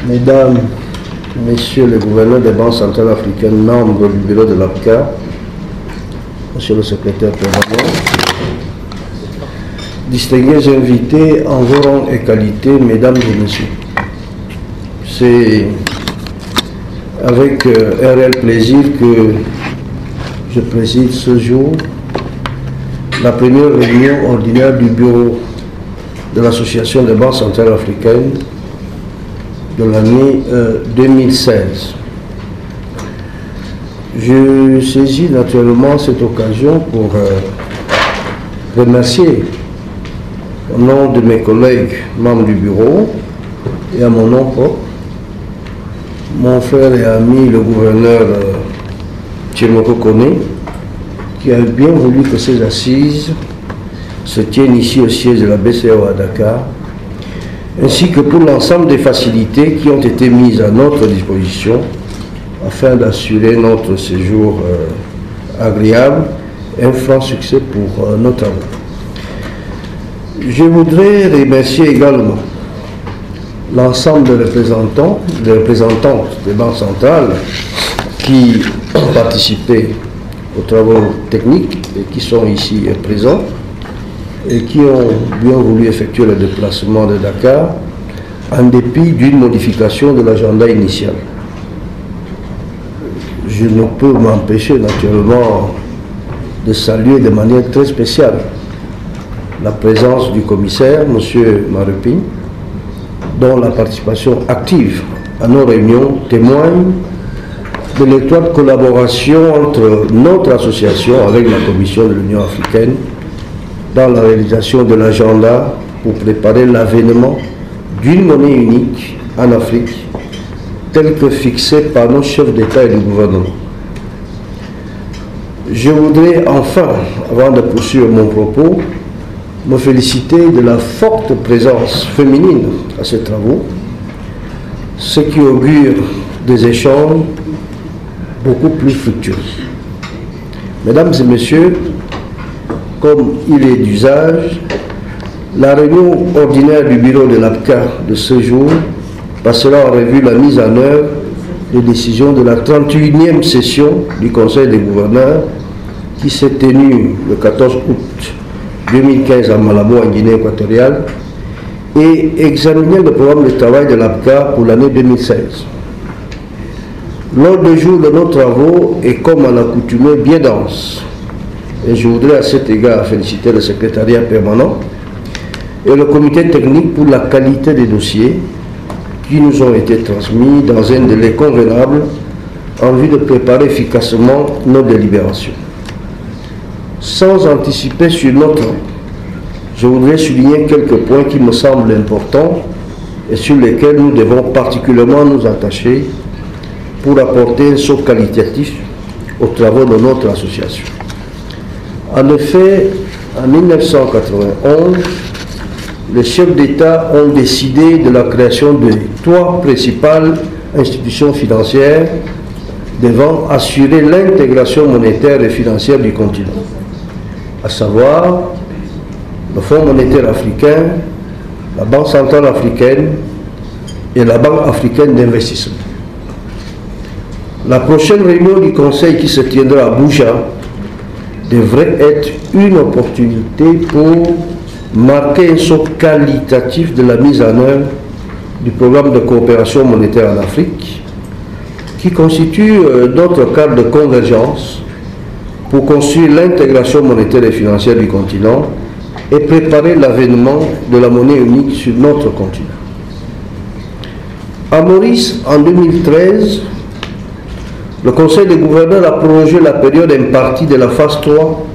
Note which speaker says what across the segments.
Speaker 1: Mesdames, Messieurs les gouverneurs des banques centrales africaines, membres du bureau de l'APCA, Monsieur le secrétaire permanent, distingués invités en vos rangs et qualités, Mesdames et Messieurs, c'est avec un réel plaisir que je préside ce jour la première réunion ordinaire du bureau de l'Association des banques centrales africaines de l'année 2016. Je saisis naturellement cette occasion pour remercier au nom de mes collègues membres du bureau et à mon nom propre, mon frère et ami le gouverneur Tchemoko Kone, qui a bien voulu que ces assises se tiennent ici au siège de la BCEAO à Dakar, ainsi que pour l'ensemble des facilités qui ont été mises à notre disposition afin d'assurer notre séjour agréable et un franc succès pour nos travaux. Je voudrais remercier également l'ensemble des représentants, des représentantes des banques centrales qui ont participé aux travaux techniques et qui sont ici présents et qui ont bien voulu effectuer le déplacement de Dakar en dépit d'une modification de l'agenda initial. Je ne peux m'empêcher naturellement de saluer de manière très spéciale la présence du commissaire, M. Marupin, dont la participation active à nos réunions témoigne de l'étroite collaboration entre notre association avec la Commission de l'Union africaine dans la réalisation de l'agenda pour préparer l'avènement d'une monnaie unique en Afrique, telle que fixée par nos chefs d'État et de gouvernement. Je voudrais enfin, avant de poursuivre mon propos, me féliciter de la forte présence féminine à ces travaux, ce qui augure des échanges beaucoup plus fructueux. Mesdames et messieurs, comme il est d'usage, la réunion ordinaire du bureau de l'APCA de ce jour passera en revue la mise en œuvre des décisions de la 31e session du Conseil des gouverneurs qui s'est tenue le 14 août 2015 à Malabo, en Guinée équatoriale, et examiner le programme de travail de l'APCA pour l'année 2016. L'ordre du jour de nos travaux est, comme à l'accoutumée, bien dense. Et je voudrais à cet égard féliciter le secrétariat permanent et le comité technique pour la qualité des dossiers qui nous ont été transmis dans un délai convenable en vue de préparer efficacement nos délibérations. Sans anticiper sur notre temps, je voudrais souligner quelques points qui me semblent importants et sur lesquels nous devons particulièrement nous attacher pour apporter un saut qualitatif aux travaux de notre association. En effet, en 1991, les chefs d'État ont décidé de la création de 3 principales institutions financières devant assurer l'intégration monétaire et financière du continent, à savoir le Fonds monétaire africain, la Banque centrale africaine et la Banque africaine d'investissement. La prochaine réunion du Conseil qui se tiendra à Abuja devrait être une opportunité pour marquer un saut qualitatif de la mise en œuvre du programme de coopération monétaire en Afrique, qui constitue notre cadre de convergence pour construire l'intégration monétaire et financière du continent et préparer l'avènement de la monnaie unique sur notre continent. À Maurice, en 2013, le Conseil des gouverneurs a prolongé la période impartie de la phase 3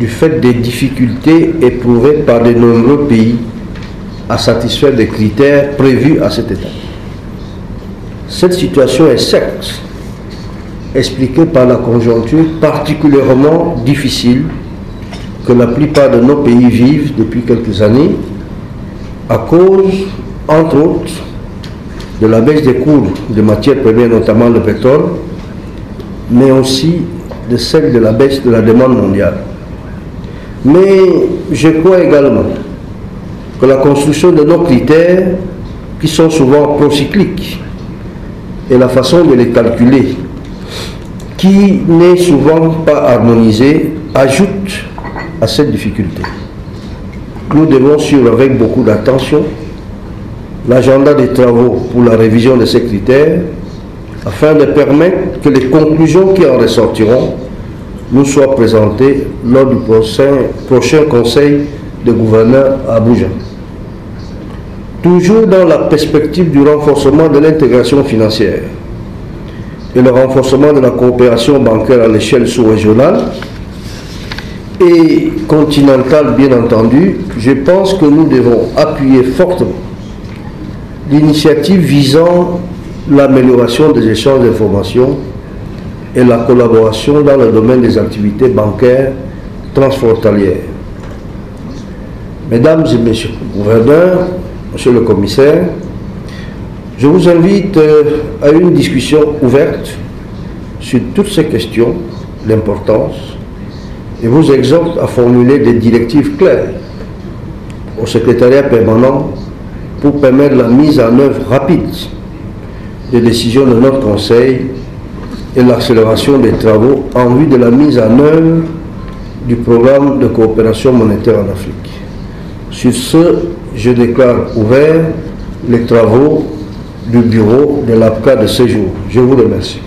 Speaker 1: du fait des difficultés éprouvées par de nombreux pays à satisfaire des critères prévus à cette étape. Cette situation est certes expliquée par la conjoncture particulièrement difficile que la plupart de nos pays vivent depuis quelques années, à cause, entre autres, de la baisse des cours de matières premières, notamment le pétrole, mais aussi de celle de la baisse de la demande mondiale. Mais je crois également que la construction de nos critères, qui qui sont souvent procycliques, et la façon de les calculer, qui n'est souvent pas harmonisée, ajoute à cette difficulté. Nous devons suivre avec beaucoup d'attention l'agenda des travaux pour la révision de ces critères afin de permettre que les conclusions qui en ressortiront nous soient présentées lors du prochain conseil de gouverneurs à Abuja. Toujours dans la perspective du renforcement de l'intégration financière et le renforcement de la coopération bancaire à l'échelle sous-régionale et continentale, bien entendu, je pense que nous devons appuyer fortement l'initiative visant l'amélioration des échanges d'informations et la collaboration dans le domaine des activités bancaires transfrontalières. Mesdames et messieurs les gouverneurs, monsieur le commissaire, je vous invite à une discussion ouverte sur toutes ces questions d'importance et vous exhorte à formuler des directives claires au secrétariat permanent pour permettre la mise en œuvre rapide des décisions de notre Conseil et l'accélération des travaux en vue de la mise en œuvre du programme de coopération monétaire en Afrique. Sur ce, je déclare ouverts les travaux du bureau de l'APCA de ce jour. Je vous remercie.